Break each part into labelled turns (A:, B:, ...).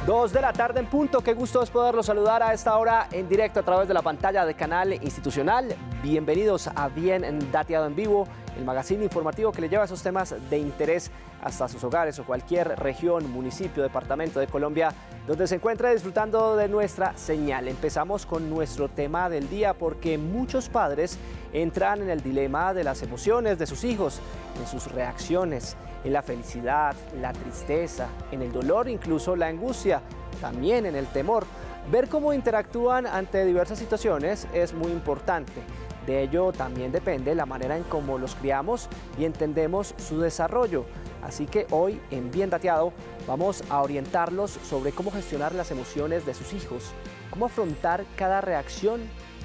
A: 2 de la tarde en punto, qué gusto es poderlos saludar a esta hora en directo a través de la pantalla de Canal Institucional. Bienvenidos a Bien Dateado en Vivo, el magazine informativo que le lleva esos temas de interés hasta sus hogares o cualquier región, municipio, departamento de Colombia donde se encuentre disfrutando de nuestra señal. Empezamos con nuestro tema del día porque muchos padres entran en el dilema de las emociones de sus hijos, en sus reacciones, en la felicidad, la tristeza, en el dolor, incluso la angustia, también en el temor. Ver cómo interactúan ante diversas situaciones es muy importante. De ello también depende la manera en cómo los criamos y entendemos su desarrollo. Así que hoy en Bien Dateado vamos a orientarlos sobre cómo gestionar las emociones de sus hijos, cómo afrontar cada reacción,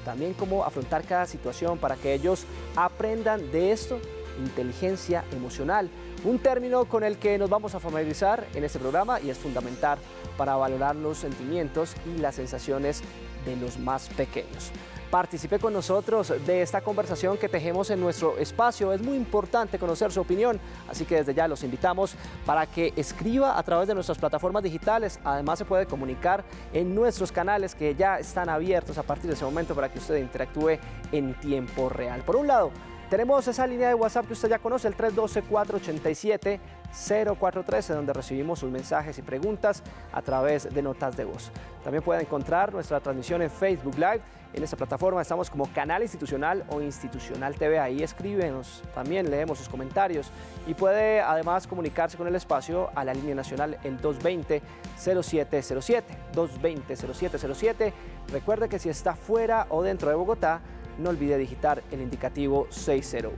A: también cómo afrontar cada situación para que ellos aprendan de esto, inteligencia emocional, un término con el que nos vamos a familiarizar en este programa y es fundamental para valorar los sentimientos y las sensaciones de los más pequeños. Participe con nosotros de esta conversación que tejemos en nuestro espacio. Es muy importante conocer su opinión, así que desde ya los invitamos para que escriba a través de nuestras plataformas digitales. Además se puede comunicar en nuestros canales que ya están abiertos a partir de ese momento para que usted interactúe en tiempo real. Por un lado, tenemos esa línea de WhatsApp que usted ya conoce, el 312-487-0413, donde recibimos sus mensajes y preguntas a través de notas de voz. También puede encontrar nuestra transmisión en Facebook Live. En esta plataforma estamos como Canal Institucional o Institucional TV. Ahí escríbenos, también leemos sus comentarios y puede además comunicarse con el espacio a la línea nacional el 220-0707, 220-0707. Recuerde que si está fuera o dentro de Bogotá, no olvide digitar el indicativo 601.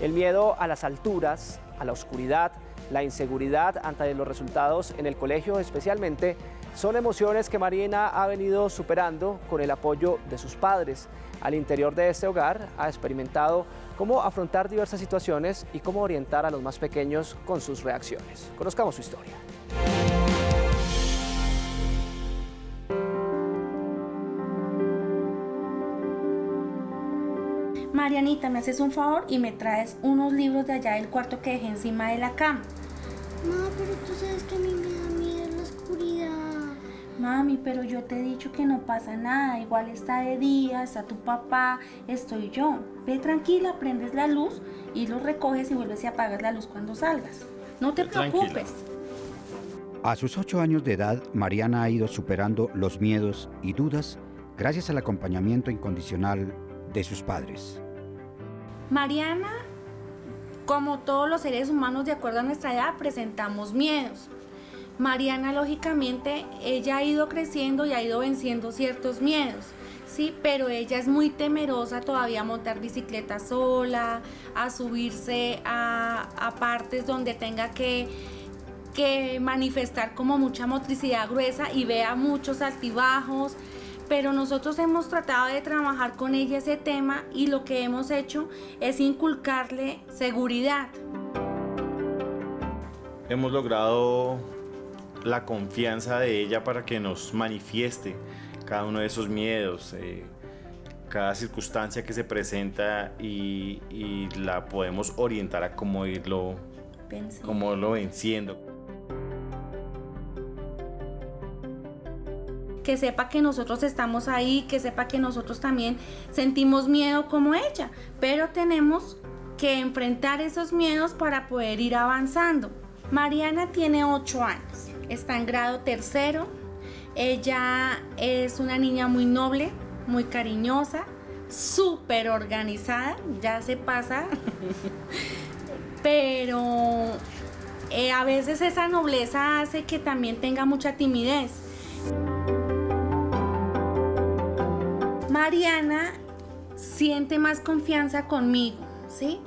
A: El miedo a las alturas, a la oscuridad, la inseguridad ante los resultados en el colegio especialmente, son emociones que Mariana ha venido superando con el apoyo de sus padres. Al interior de este hogar ha experimentado cómo afrontar diversas situaciones y cómo orientar a los más pequeños con sus reacciones. Conozcamos su historia.
B: Marianita, ¿me haces un favor y me traes unos libros de allá del cuarto que dejé encima de la cama?
C: No, pero tú sabes que a mí me da miedo la oscuridad.
B: Mami, pero yo te he dicho que no pasa nada, igual está de día, está tu papá, estoy yo. Ve tranquila, prendes la luz y los recoges y vuelves y apagas la luz cuando salgas. No te preocupes.
D: A sus 8 años de edad, Mariana ha ido superando los miedos y dudas gracias al acompañamiento incondicional de sus padres.
B: Mariana, como todos los seres humanos de acuerdo a nuestra edad, presentamos miedos. Mariana, lógicamente, ella ha ido creciendo y ha ido venciendo ciertos miedos, ¿sí? Pero ella es muy temerosa todavía a montar bicicleta sola, a subirse a partes donde tenga que manifestar como mucha motricidad gruesa y vea muchos altibajos. Pero nosotros hemos tratado de trabajar con ella ese tema y lo que hemos hecho es inculcarle seguridad.
E: Hemos logrado la confianza de ella para que nos manifieste cada uno de esos miedos, cada circunstancia que se presenta y la podemos orientar a cómo irlo venciendo.
B: Que sepa que nosotros estamos ahí, que sepa que nosotros también sentimos miedo como ella, pero tenemos que enfrentar esos miedos para poder ir avanzando. Mariana tiene 8 años, está en grado tercero, ella es una niña muy noble, muy cariñosa, súper organizada, ya se pasa, pero a veces esa nobleza hace que también tenga mucha timidez. Mariana siente más confianza conmigo, ¿sí?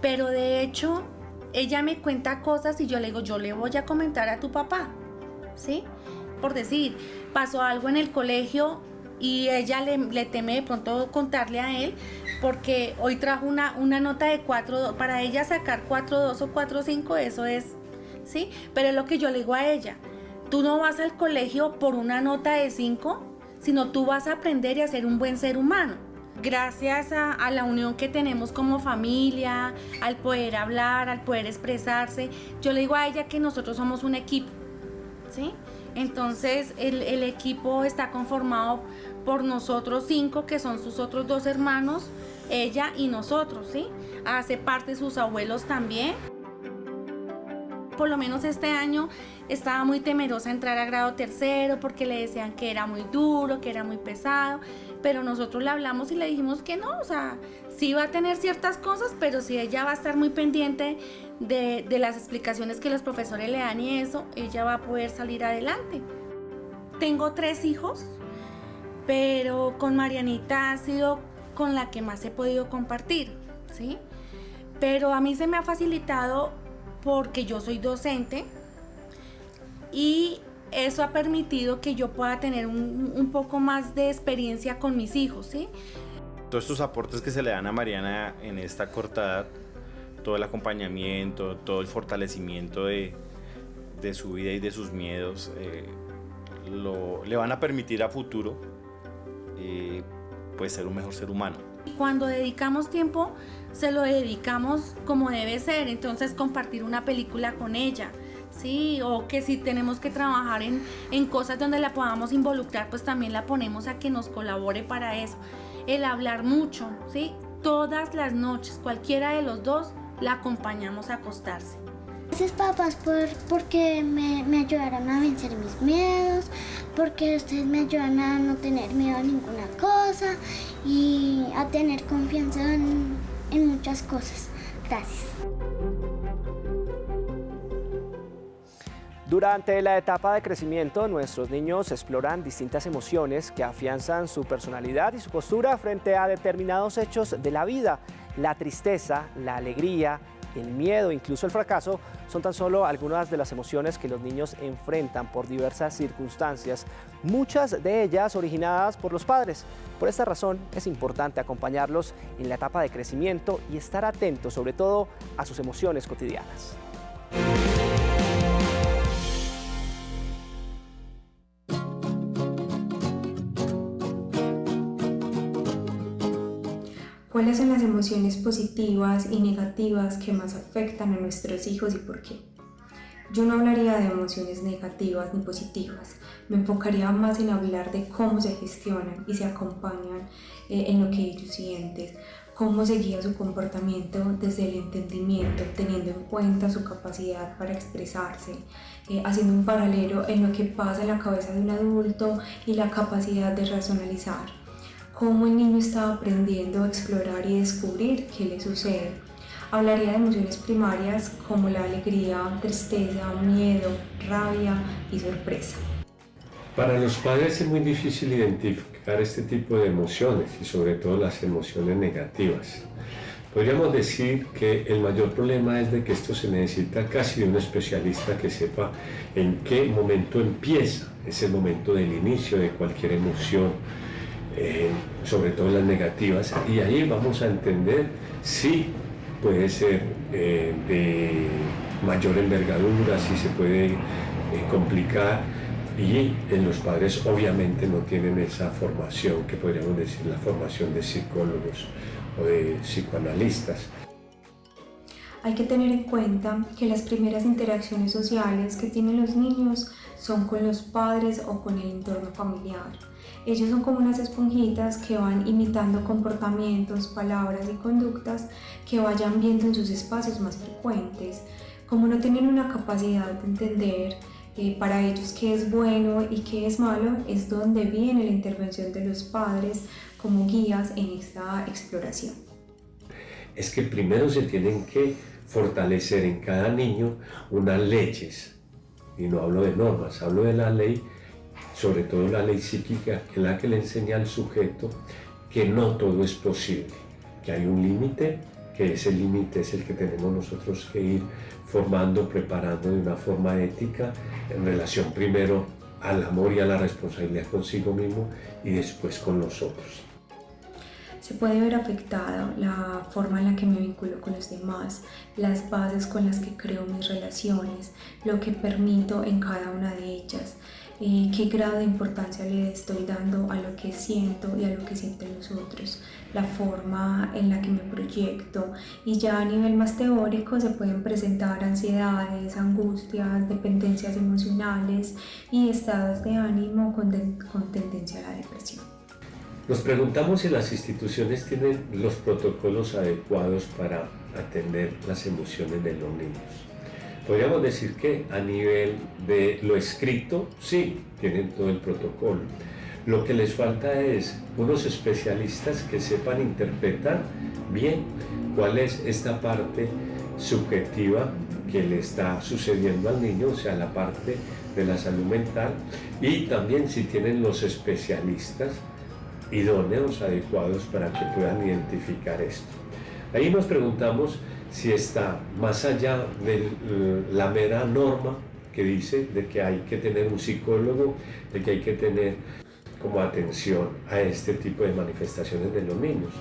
B: Pero de hecho, ella me cuenta cosas y yo le digo, yo le voy a comentar a tu papá, ¿sí? Por decir, pasó algo en el colegio y ella le teme de pronto contarle a él porque hoy trajo una nota de 4, para ella sacar 4.2 o 4.5, eso es, ¿sí? Pero es lo que yo le digo a ella, tú no vas al colegio por una nota de 5, sino tú vas a aprender y a ser un buen ser humano. Gracias a la unión que tenemos como familia, al poder hablar, al poder expresarse, yo le digo a ella que nosotros somos un equipo, ¿sí? Entonces el equipo está conformado por nosotros 5, que son sus otros 2 hermanos, ella y nosotros, ¿sí? Hace parte sus abuelos también. Por lo menos este año estaba muy temerosa a entrar a grado 3 porque le decían que era muy duro, que era muy pesado, pero nosotros le hablamos y le dijimos que no, o sea, sí va a tener ciertas cosas, pero sí ella va a estar muy pendiente de las explicaciones que los profesores le dan y eso, ella va a poder salir adelante. Tengo 3 hijos, pero con Marianita ha sido con la que más he podido compartir, ¿sí? Pero a mí se me ha facilitado porque yo soy docente y eso ha permitido que yo pueda tener un poco más de experiencia con mis hijos, ¿sí?
E: Todos estos aportes que se le dan a Mariana en esta corta edad, todo el acompañamiento, todo el fortalecimiento de su vida y de sus miedos, le van a permitir a futuro pues ser un mejor ser humano.
B: Cuando dedicamos tiempo, se lo dedicamos como debe ser, entonces compartir una película con ella, ¿sí? O que si tenemos que trabajar en cosas donde la podamos involucrar, pues también la ponemos a que nos colabore para eso. El hablar mucho, ¿sí? Todas las noches, cualquiera de los 2, la acompañamos a acostarse.
C: Gracias papás porque me ayudaron a vencer mis miedos, porque ustedes me ayudan a no tener miedo a ninguna cosa y a tener confianza en muchas cosas. Gracias.
A: Durante la etapa de crecimiento, nuestros niños exploran distintas emociones que afianzan su personalidad y su postura frente a determinados hechos de la vida. La tristeza, la alegría, el miedo, incluso el fracaso, son tan solo algunas de las emociones que los niños enfrentan por diversas circunstancias, muchas de ellas originadas por los padres. Por esta razón, es importante acompañarlos en la etapa de crecimiento y estar atentos, sobre todo, a sus emociones cotidianas.
F: ¿Cuáles son las emociones positivas y negativas que más afectan a nuestros hijos y por qué? Yo no hablaría de emociones negativas ni positivas, me enfocaría más en hablar de cómo se gestionan y se acompañan en lo que ellos sienten, cómo se guía su comportamiento desde el entendimiento, teniendo en cuenta su capacidad para expresarse, haciendo un paralelo en lo que pasa en la cabeza de un adulto y la capacidad de racionalizar. Cómo el niño está aprendiendo a explorar y descubrir qué le sucede. Hablaría de emociones primarias como la alegría, tristeza, miedo, rabia y sorpresa.
G: Para los padres es muy difícil identificar este tipo de emociones y sobre todo las emociones negativas. Podríamos decir que el mayor problema es de que esto se necesita casi de un especialista que sepa en qué momento empieza ese momento del inicio de cualquier emoción. Sobre todo las negativas, y ahí vamos a entender si puede ser de mayor envergadura, si se puede complicar, y los padres obviamente no tienen esa formación que podríamos decir la formación de psicólogos o de psicoanalistas.
F: Hay que tener en cuenta que las primeras interacciones sociales que tienen los niños son con los padres o con el entorno familiar. Ellos son como unas esponjitas que van imitando comportamientos, palabras y conductas que vayan viendo en sus espacios más frecuentes. Como no tienen una capacidad de entender para ellos qué es bueno y qué es malo, es donde viene la intervención de los padres como guías en esta exploración.
G: Es que primero se tienen que fortalecer en cada niño unas leyes, y no hablo de normas, hablo de la ley, sobre todo la ley psíquica, que es la que le enseña al sujeto que no todo es posible, que hay un límite, que ese límite es el que tenemos nosotros que ir formando, preparando de una forma ética, en relación primero al amor y a la responsabilidad consigo mismo y después con los otros.
F: Se puede ver afectada la forma en la que me vinculo con los demás, las bases con las que creo mis relaciones, lo que permito en cada una de ellas, qué grado de importancia le estoy dando a lo que siento y a lo que sienten los otros, la forma en la que me proyecto, y ya a nivel más teórico se pueden presentar ansiedades, angustias, dependencias emocionales y estados de ánimo con tendencia a la depresión.
G: Nos preguntamos si las instituciones tienen los protocolos adecuados para atender las emociones de los niños. Podríamos decir que a nivel de lo escrito, sí, tienen todo el protocolo. Lo que les falta es unos especialistas que sepan interpretar bien cuál es esta parte subjetiva que le está sucediendo al niño, o sea, la parte de la salud mental, y también si tienen los especialistas idóneos, adecuados para que puedan identificar esto. Ahí nos preguntamos si está más allá de la mera norma que dice de que hay que tener un psicólogo, de que hay que tener como atención a este tipo de manifestaciones de los niños.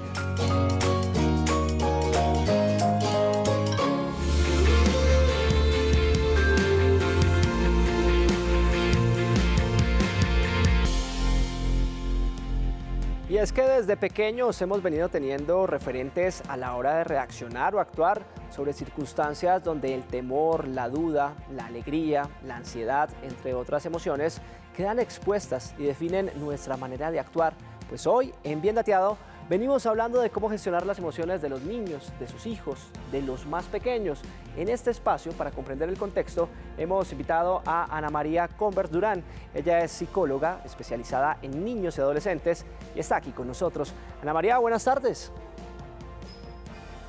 A: Y es que desde pequeños hemos venido teniendo referentes a la hora de reaccionar o actuar sobre circunstancias donde el temor, la duda, la alegría, la ansiedad, entre otras emociones, quedan expuestas y definen nuestra manera de actuar. Pues hoy, en Bien Dateado, venimos hablando de cómo gestionar las emociones de los niños, de sus hijos, de los más pequeños. En este espacio, para comprender el contexto, hemos invitado a Ana María Convers Durán. Ella es psicóloga especializada en niños y adolescentes y está aquí con nosotros. Ana María, buenas tardes.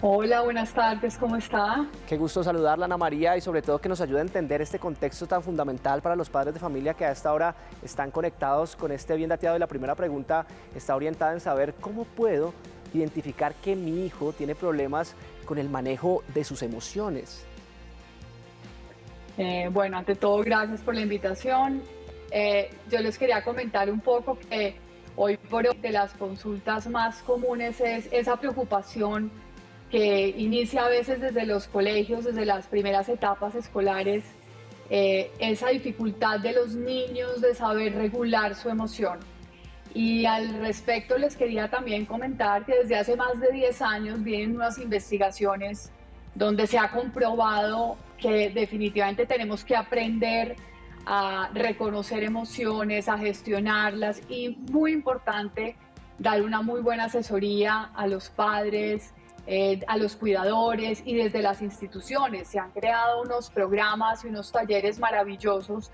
H: Hola, buenas tardes, ¿cómo está?
A: Qué gusto saludarla, Ana María, y sobre todo que nos ayude a entender este contexto tan fundamental para los padres de familia que a esta hora están conectados con este Bien Dateado. Y la primera pregunta está orientada en saber cómo puedo identificar que mi hijo tiene problemas con el manejo de sus emociones.
H: Bueno, ante todo, gracias por la invitación. Yo les quería comentar un poco que hoy por hoy de las consultas más comunes es esa preocupación que inicia a veces desde los colegios, desde las primeras etapas escolares, esa dificultad de los niños de saber regular su emoción. Y al respecto les quería también comentar que desde hace más de 10 años vienen unas investigaciones donde se ha comprobado que definitivamente tenemos que aprender a reconocer emociones, a gestionarlas, y muy importante, dar una muy buena asesoría a los padres, a los cuidadores, y desde las instituciones se han creado unos programas y unos talleres maravillosos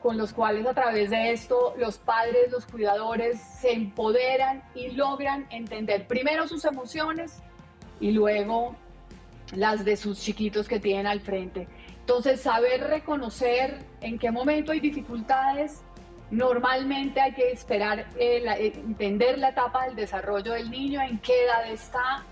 H: con los cuales a través de esto los padres, los cuidadores se empoderan y logran entender primero sus emociones y luego las de sus chiquitos que tienen al frente. Entonces, saber reconocer en qué momento hay dificultades. Normalmente hay que esperar, entender la etapa del desarrollo del niño, en qué edad está,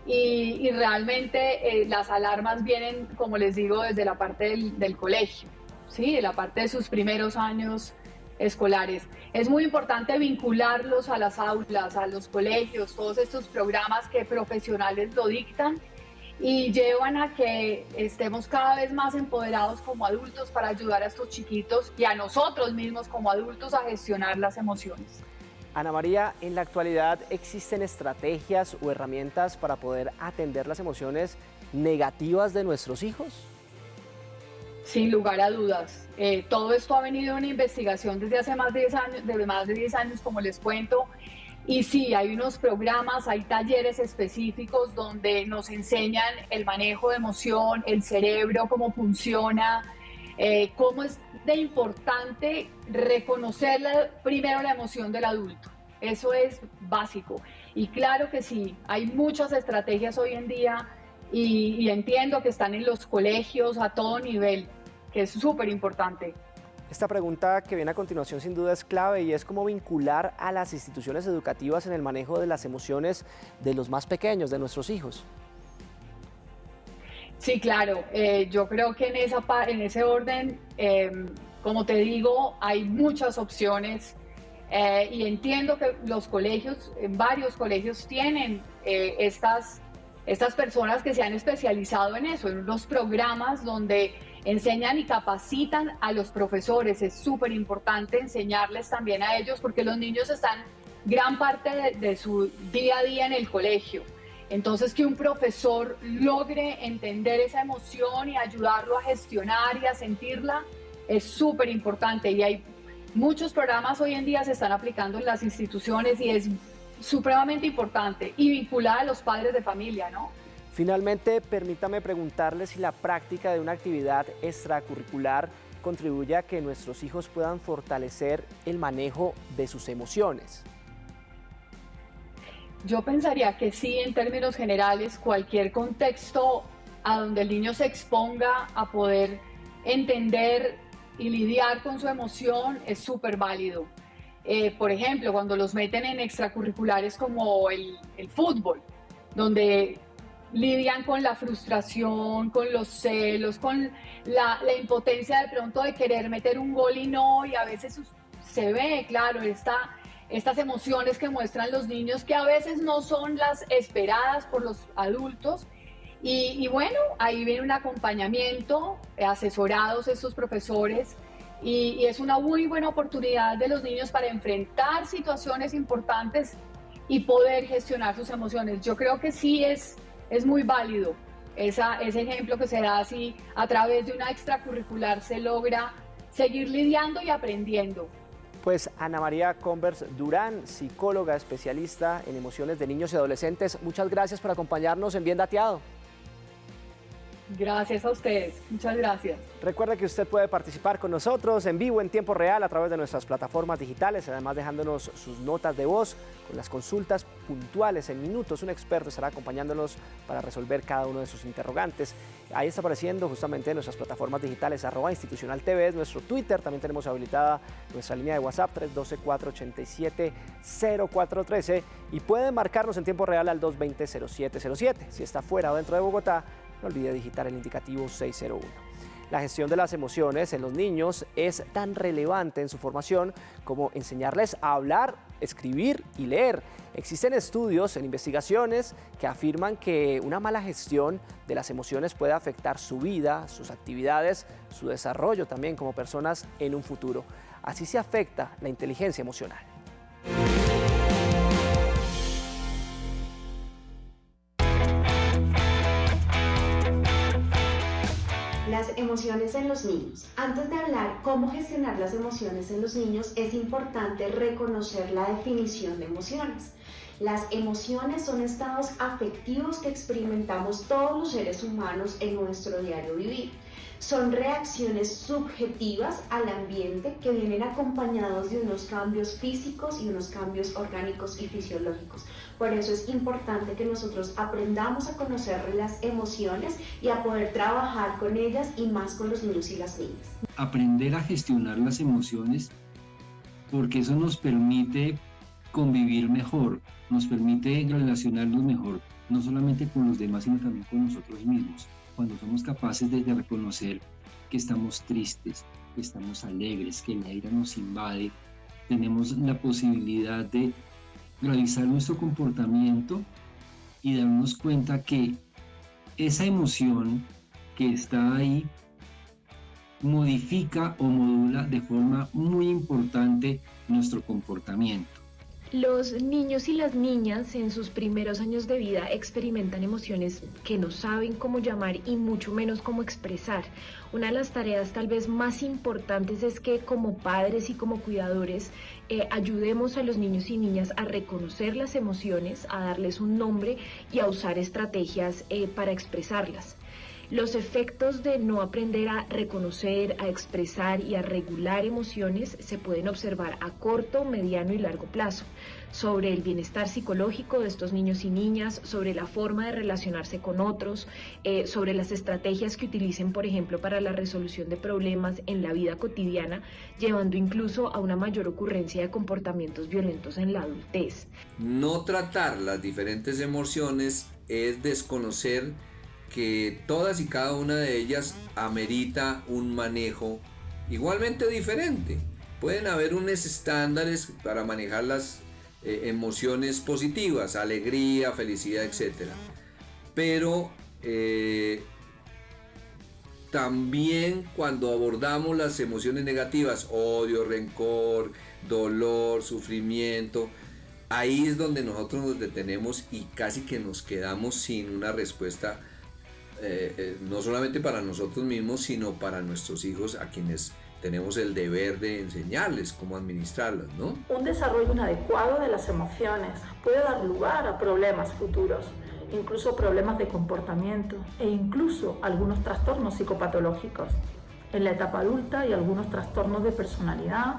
H: y realmente las alarmas vienen, como les digo, desde la parte del colegio, ¿sí? De la parte de sus primeros años escolares. Es muy importante vincularlos a las aulas, a los colegios, todos estos programas que profesionales lo dictan y llevan a que estemos cada vez más empoderados como adultos para ayudar a estos chiquitos y a nosotros mismos como adultos a gestionar las emociones.
A: Ana María, en la actualidad existen estrategias o herramientas para poder atender las emociones negativas de nuestros hijos.
H: Sin lugar a dudas. Todo esto ha venido de una investigación desde hace más de 10 años, como les cuento. Y sí, hay unos programas, hay talleres específicos donde nos enseñan el manejo de emoción, el cerebro, cómo funciona, cómo es de importante reconocer primero la emoción del adulto. Eso es básico. Y claro que sí, hay muchas estrategias hoy en día y entiendo que están en los colegios a todo nivel, que es súper importante.
A: Esta pregunta que viene a continuación sin duda es clave y es cómo vincular a las instituciones educativas en el manejo de las emociones de los más pequeños, de nuestros hijos.
H: Sí, claro. Yo creo que en ese orden, como te digo, hay muchas opciones. y entiendo que los colegios, en varios colegios tienen estas personas que se han especializado en eso, en unos programas donde enseñan y capacitan a los profesores. Es súper importante enseñarles también a ellos porque los niños están gran parte de su día a día en el colegio. Entonces, que un profesor logre entender esa emoción y ayudarlo a gestionar y a sentirla es súper importante. Y hay muchos programas hoy en día se están aplicando en las instituciones y es supremamente importante y vinculada a los padres de familia, ¿no?
A: Finalmente, permítame preguntarle si la práctica de una actividad extracurricular contribuye a que nuestros hijos puedan fortalecer el manejo de sus emociones.
H: Yo pensaría que sí, en términos generales, cualquier contexto a donde el niño se exponga a poder entender y lidiar con su emoción es súper válido. Por ejemplo, cuando los meten en extracurriculares como el fútbol, donde lidian con la frustración, con los celos, con la impotencia de pronto de querer meter un gol y no, y a veces se ve, claro, estas emociones que muestran los niños que a veces no son las esperadas por los adultos. Y bueno, ahí viene un acompañamiento, asesorados estos profesores, y es una muy buena oportunidad de los niños para enfrentar situaciones importantes y poder gestionar sus emociones. Yo creo que sí es muy válido ese ejemplo que se da así, a través de una extracurricular se logra seguir lidiando y aprendiendo.
A: Pues Ana María Converse Durán, psicóloga especialista en emociones de niños y adolescentes, muchas gracias por acompañarnos en Bien Dateado.
H: Gracias a ustedes, muchas gracias.
A: Recuerde que usted puede participar con nosotros en vivo, en tiempo real, a través de nuestras plataformas digitales, además dejándonos sus notas de voz con las consultas puntuales en minutos. Un experto estará acompañándonos para resolver cada uno de sus interrogantes. Ahí está apareciendo justamente en nuestras plataformas digitales, @institucionaltv es nuestro Twitter, también tenemos habilitada nuestra línea de WhatsApp 312-487-0413 y pueden marcarnos en tiempo real al 220-0707. Si está fuera o dentro de Bogotá, no olvide digitar el indicativo 601. La gestión de las emociones en los niños es tan relevante en su formación como enseñarles a hablar, escribir y leer. Existen estudios en investigaciones que afirman que una mala gestión de las emociones puede afectar su vida, sus actividades, su desarrollo también como personas en un futuro. Así se afecta la inteligencia emocional.
I: Las emociones en los niños. Antes de hablar cómo gestionar las emociones en los niños, es importante reconocer la definición de emociones. Las emociones son estados afectivos que experimentamos todos los seres humanos en nuestro diario vivir. Son reacciones subjetivas al ambiente que vienen acompañados de unos cambios físicos y unos cambios orgánicos y fisiológicos. Por eso es importante que nosotros aprendamos a conocer las emociones y a poder trabajar con ellas y más con los niños y las niñas.
J: Aprender a gestionar las emociones, porque eso nos permite convivir mejor, nos permite relacionarnos mejor, no solamente con los demás, sino también con nosotros mismos. Cuando somos capaces de reconocer que estamos tristes, que estamos alegres, que la ira nos invade, tenemos la posibilidad de revisar nuestro comportamiento y darnos cuenta que esa emoción que está ahí modifica o modula de forma muy importante nuestro comportamiento.
K: Los niños y las niñas en sus primeros años de vida experimentan emociones que no saben cómo llamar y mucho menos cómo expresar. Una de las tareas tal vez más importantes es que como padres y como cuidadores ayudemos a los niños y niñas a reconocer las emociones, a darles un nombre y a usar estrategias para expresarlas. Los efectos de no aprender a reconocer, a expresar y a regular emociones se pueden observar a corto, mediano y largo plazo, sobre el bienestar psicológico de estos niños y niñas, sobre la forma de relacionarse con otros, sobre las estrategias que utilicen, por ejemplo, para la resolución de problemas en la vida cotidiana, llevando incluso a una mayor ocurrencia de comportamientos violentos en la adultez.
L: No tratar las diferentes emociones es desconocer que todas y cada una de ellas amerita un manejo igualmente diferente. Pueden haber unos estándares para manejar las emociones positivas, alegría, felicidad, etc. Pero también cuando abordamos las emociones negativas, odio, rencor, dolor, sufrimiento, ahí es donde nosotros nos detenemos y casi que nos quedamos sin una respuesta, no solamente para nosotros mismos, sino para nuestros hijos, a quienes tenemos el deber de enseñarles cómo administrarlas, ¿no?
M: Un desarrollo inadecuado de las emociones puede dar lugar a problemas futuros, incluso problemas de comportamiento e incluso algunos trastornos psicopatológicos. En la etapa adulta hay algunos trastornos de personalidad,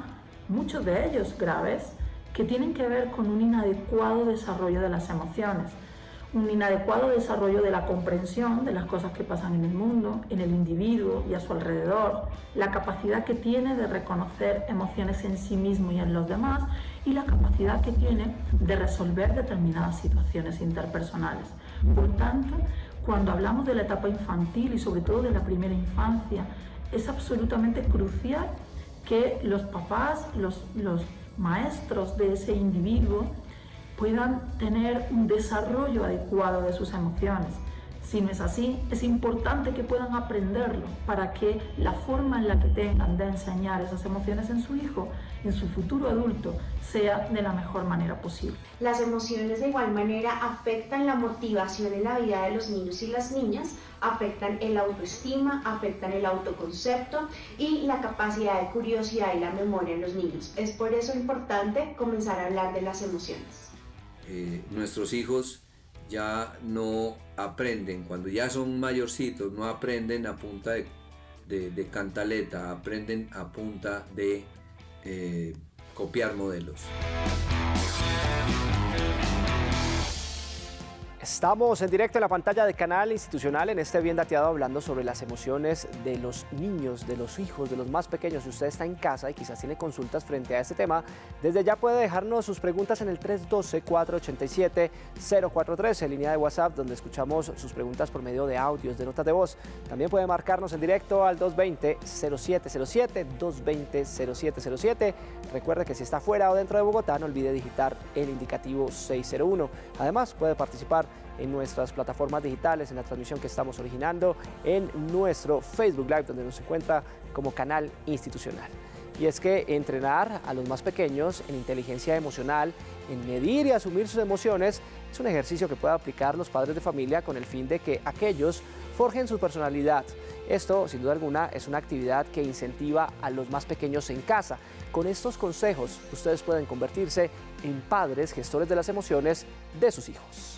M: muchos de ellos graves, que tienen que ver con un inadecuado desarrollo de las emociones, un inadecuado desarrollo de la comprensión de las cosas que pasan en el mundo, en el individuo y a su alrededor, la capacidad que tiene de reconocer emociones en sí mismo y en los demás, y la capacidad que tiene de resolver determinadas situaciones interpersonales. Por tanto, cuando hablamos de la etapa infantil y sobre todo de la primera infancia, es absolutamente crucial que los papás, los maestros de ese individuo puedan tener un desarrollo adecuado de sus emociones. Si no es así, es importante que puedan aprenderlo para que la forma en la que tengan de enseñar esas emociones en su hijo, en su futuro adulto, sea de la mejor manera posible.
I: Las emociones de igual manera afectan la motivación en la vida de los niños y las niñas, afectan el autoestima, afectan el autoconcepto y la capacidad de curiosidad y la memoria en los niños. Es por eso importante comenzar a hablar de las emociones.
L: Nuestros hijos ya no aprenden, cuando ya son mayorcitos, no aprenden a punta de cantaleta, aprenden a punta de copiar modelos.
A: Estamos en directo en la pantalla de Canal Institucional en este Bien Dateado, hablando sobre las emociones de los niños, de los hijos, de los más pequeños. Si usted está en casa y quizás tiene consultas frente a este tema, desde ya puede dejarnos sus preguntas en el 312-487-043, línea de WhatsApp, donde escuchamos sus preguntas por medio de audios, de notas de voz. También puede marcarnos en directo al 220-0707, 220-0707. Recuerde que si está fuera o dentro de Bogotá, no olvide digitar el indicativo 601. Además, puede participar en nuestras plataformas digitales, en la transmisión que estamos originando en nuestro Facebook Live, donde nos encuentra como Canal Institucional. Y es que entrenar a los más pequeños en inteligencia emocional, en medir y asumir sus emociones, es un ejercicio que pueden aplicar los padres de familia con el fin de que aquellos forjen su personalidad. Esto, sin duda alguna, es una actividad que incentiva a los más pequeños en casa. Con estos consejos, ustedes pueden convertirse en padres gestores de las emociones de sus hijos.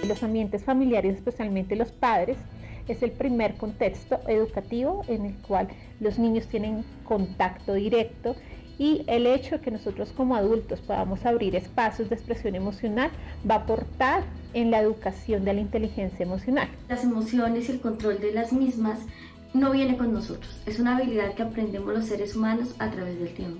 N: Los ambientes familiares, especialmente los padres, es el primer contexto educativo en el cual los niños tienen contacto directo, y el hecho de que nosotros como adultos podamos abrir espacios de expresión emocional va a aportar en la educación de la inteligencia emocional.
O: Las emociones y el control de las mismas no viene con nosotros, es una habilidad que aprendemos los seres humanos a través del tiempo.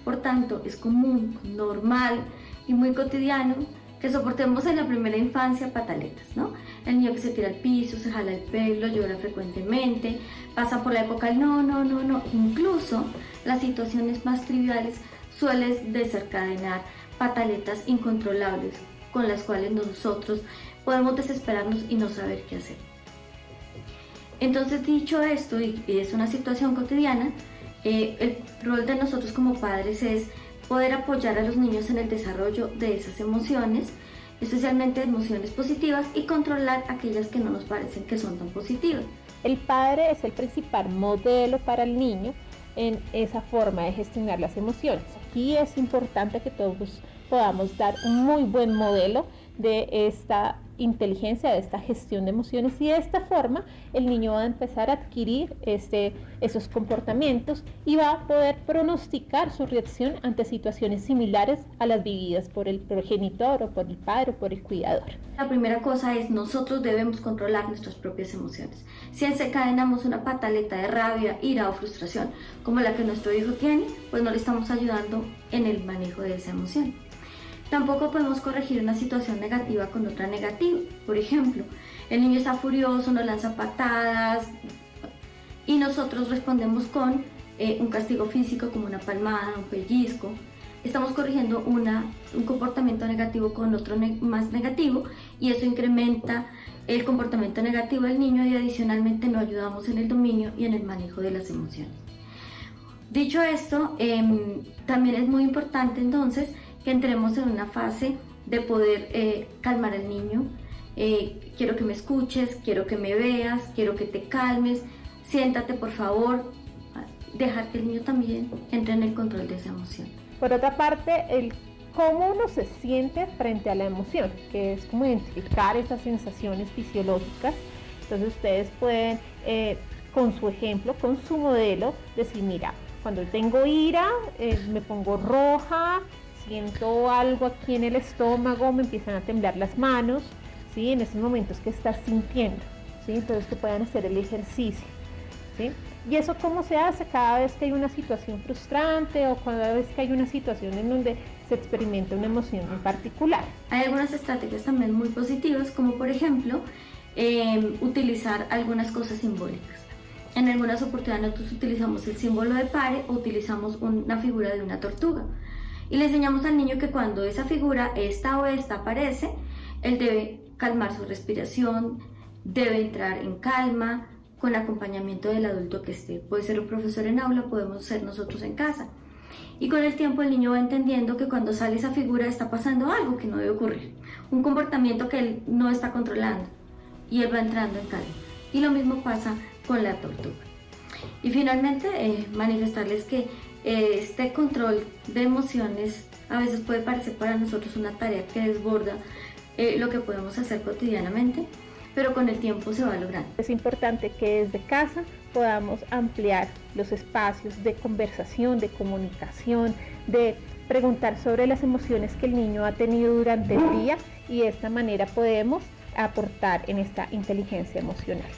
O: Por tanto, es común, normal y muy cotidiano que soportemos en la primera infancia pataletas, ¿no? El niño que se tira al piso, se jala el pelo, llora frecuentemente, pasa por la época del no. Incluso las situaciones más triviales suelen desencadenar pataletas incontrolables con las cuales nosotros podemos desesperarnos y no saber qué hacer. Entonces, dicho esto, y es una situación cotidiana, el rol de nosotros como padres es poder apoyar a los niños en el desarrollo de esas emociones, especialmente emociones positivas, y controlar aquellas que no nos parecen que son tan positivas.
N: El padre es el principal modelo para el niño en esa forma de gestionar las emociones. Aquí es importante que todos podamos dar un muy buen modelo de esta inteligencia, de esta gestión de emociones, y de esta forma el niño va a empezar a adquirir esos comportamientos y va a poder pronosticar su reacción ante situaciones similares a las vividas por el progenitor o por el padre o por el cuidador.
O: La primera cosa es nosotros debemos controlar nuestras propias emociones. Si desencadenamos una pataleta de rabia, ira o frustración como la que nuestro hijo tiene, pues no le estamos ayudando en el manejo de esa emoción. Tampoco podemos corregir una situación negativa con otra negativa. Por ejemplo, el niño está furioso, nos lanza patadas y nosotros respondemos con un castigo físico como una palmada, un pellizco. Estamos corrigiendo un comportamiento negativo con otro más negativo y eso incrementa el comportamiento negativo del niño y adicionalmente no ayudamos en el dominio y en el manejo de las emociones. Dicho esto, también es muy importante entonces que entremos en una fase de poder calmar al niño. Quiero que me escuches, quiero que me veas, quiero que te calmes, siéntate por favor, dejar que el niño también entre en el control de esa emoción.
N: Por otra parte, el cómo uno se siente frente a la emoción, que es como identificar esas sensaciones fisiológicas. Entonces ustedes pueden, con su ejemplo, con su modelo, decir, mira, cuando tengo ira, me pongo roja, siento algo aquí en el estómago, me empiezan a temblar las manos, ¿sí? En esos momentos que estás sintiendo, ¿sí? Entonces que puedan hacer el ejercicio, ¿sí? ¿Y eso cómo se hace? Cada vez que hay una situación frustrante o cada vez que hay una situación en donde se experimenta una emoción en particular.
O: Hay algunas estrategias también muy positivas, como por ejemplo, utilizar algunas cosas simbólicas. En algunas oportunidades nosotros utilizamos el símbolo de pare o utilizamos una figura de una tortuga. Y le enseñamos al niño que cuando esa figura, esta o esta, aparece, él debe calmar su respiración, debe entrar en calma, con acompañamiento del adulto que esté. Puede ser un profesor en aula, podemos ser nosotros en casa. Y con el tiempo el niño va entendiendo que cuando sale esa figura está pasando algo que no debe ocurrir, un comportamiento que él no está controlando y él va entrando en calma. Y lo mismo pasa con la tortuga. Y finalmente manifestarles que este control de emociones a veces puede parecer para nosotros una tarea que desborda lo que podemos hacer cotidianamente, pero con el tiempo se va logrando.
N: Es importante que desde casa podamos ampliar los espacios de conversación, de comunicación, de preguntar sobre las emociones que el niño ha tenido durante el día y de esta manera podemos aportar en esta inteligencia emocional.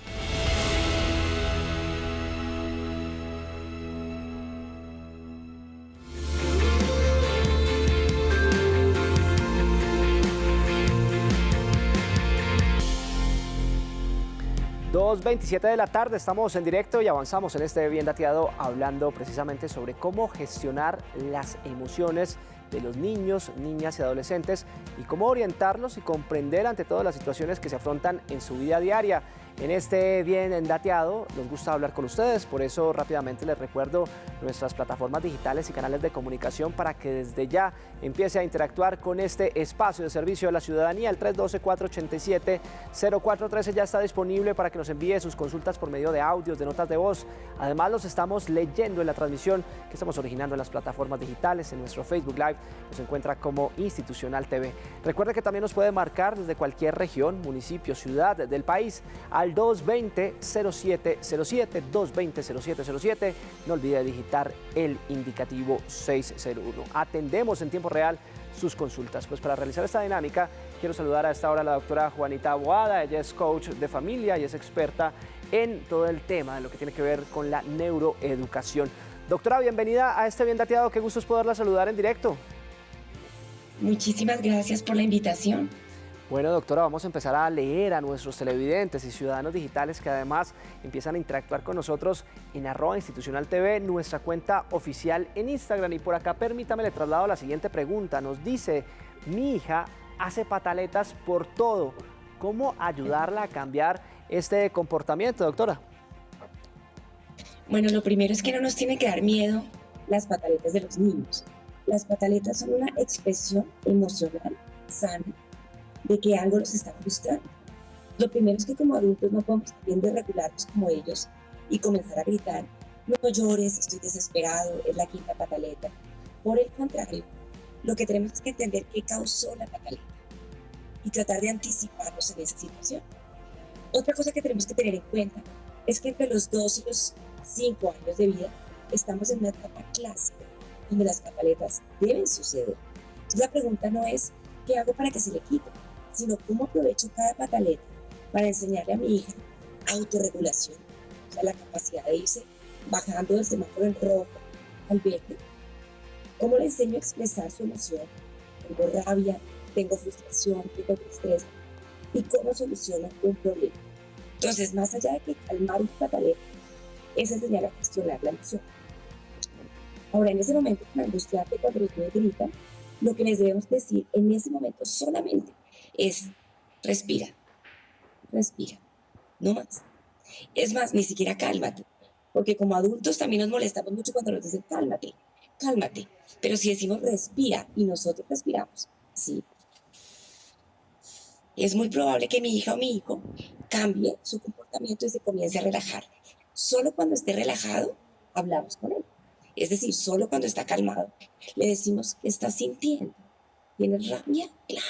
A: Dos 27 de la tarde, estamos en directo y avanzamos en este Bien Dateado hablando precisamente sobre cómo gestionar las emociones de los niños, niñas y adolescentes y cómo orientarlos y comprender ante todo las situaciones que se afrontan en su vida diaria. En este Bien Dateado nos gusta hablar con ustedes, por eso rápidamente les recuerdo nuestras plataformas digitales y canales de comunicación para que desde ya empiece a interactuar con este espacio de servicio de la ciudadanía. El 312-487-0413 ya está disponible para que nos envíe sus consultas por medio de audios, de notas de voz. Además los estamos leyendo en la transmisión que estamos originando en las plataformas digitales. En nuestro Facebook Live nos encuentra como Institucional TV. Recuerde que también nos puede marcar desde cualquier región, municipio, ciudad del país al 220-0707, 220-0707. No olvide digitar el indicativo 601. Atendemos en tiempo real sus consultas. Pues para realizar esta dinámica, quiero saludar a esta hora a la doctora Juanita Boada. Ella es coach de familia y es experta en todo el tema de lo que tiene que ver con la neuroeducación. Doctora, bienvenida a este Bien Dateado. Qué gusto es poderla saludar en directo.
P: Muchísimas gracias por la invitación.
A: Bueno, doctora, vamos a empezar a leer a nuestros televidentes y ciudadanos digitales que además empiezan a interactuar con nosotros en @institucionaltv, nuestra cuenta oficial en Instagram. Y por acá, permítame, le traslado la siguiente pregunta. Nos dice, mi hija hace pataletas por todo. ¿Cómo ayudarla a cambiar este comportamiento, doctora?
P: Bueno, lo primero es que no nos tiene que dar miedo las pataletas de los niños. Las pataletas son una expresión emocional sana de que algo los está frustrando. Lo primero es que como adultos no podemos también desregularnos como ellos y comenzar a gritar, no llores, estoy desesperado, es la quinta pataleta. Por el contrario, lo que tenemos es que entender qué causó la pataleta y tratar de anticiparnos en esa situación. Otra cosa que tenemos que tener en cuenta es que entre los 2 y los 5 años de vida estamos en una etapa clásica donde las pataletas deben suceder. Entonces la pregunta no es qué hago para que se le quite, sino cómo aprovecho cada pataleta para enseñarle a mi hija autorregulación, o sea, la capacidad de irse bajando del semáforo en rojo al verde. Cómo le enseño a expresar su emoción tengo rabia, tengo frustración, tengo tristeza. ¿Y cómo soluciono un problema? Entonces, más allá de que calmar un pataleo, es enseñar a gestionar la emoción. Ahora, en ese momento, con angustiarte, cuando los niños gritan, lo que les debemos decir en ese momento solamente es respira, respira, no más. Es más, ni siquiera cálmate, porque como adultos también nos molestamos mucho cuando nos dicen cálmate, cálmate. Pero si decimos respira y nosotros respiramos, sí, es muy probable que mi hija o mi hijo cambie su comportamiento y se comience a relajar. Solo cuando esté relajado, hablamos con él. Es decir, solo cuando está calmado, le decimos que está sintiendo. ¿Tienes rabia? Claro.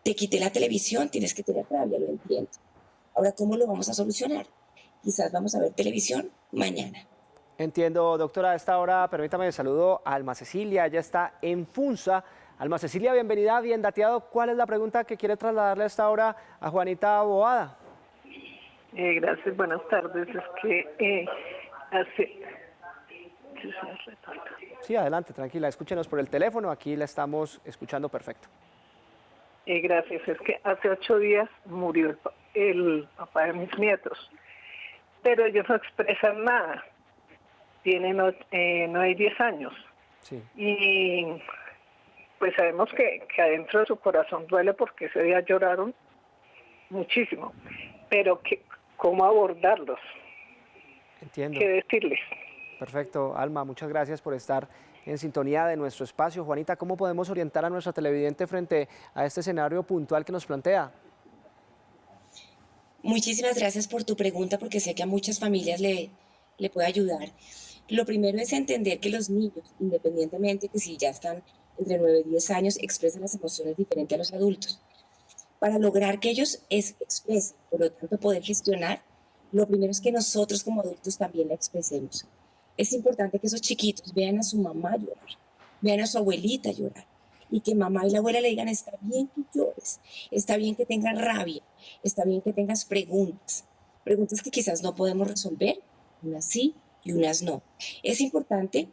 P: Te quité la televisión, tienes que tener rabia, lo entiendo. Ahora, ¿cómo lo vamos a solucionar? Quizás vamos a ver televisión mañana.
A: Entiendo, doctora. A esta hora, permítame, saludo a Alma Cecilia, ella está en Funza. Alma Cecilia, bienvenida, bien dateado. ¿Cuál es la pregunta que quiere trasladarle a esta hora a Juanita Boada?
Q: Gracias, buenas tardes. Es que
A: Sí, adelante, tranquila, escúchenos por el teléfono, aquí la estamos escuchando perfecto.
Q: Gracias, es que hace 8 días murió el papá de mis nietos, pero ellos no expresan nada. Tienen 9 y 10 años.
A: Sí.
Q: Y pues sabemos que adentro de su corazón duele porque ese día lloraron muchísimo, pero ¿cómo abordarlos?
A: Entiendo.
Q: ¿Qué decirles?
A: Perfecto, Alma, muchas gracias por estar en sintonía de nuestro espacio. Juanita, ¿cómo podemos orientar a nuestra televidente frente a este escenario puntual que nos plantea?
P: Muchísimas gracias por tu pregunta, porque sé que a muchas familias le puede ayudar. Lo primero es entender que los niños, independientemente que si ya están entre 9 y 10 años, expresan las emociones diferentes a los adultos. Para lograr que ellos expresen, por lo tanto poder gestionar, lo primero es que nosotros como adultos también la expresemos. Es importante que esos chiquitos vean a su mamá llorar, vean a su abuelita llorar, y que mamá y la abuela le digan, está bien que llores, está bien que tengas rabia, está bien que tengas preguntas que quizás no podemos resolver, unas sí y unas no. Es importante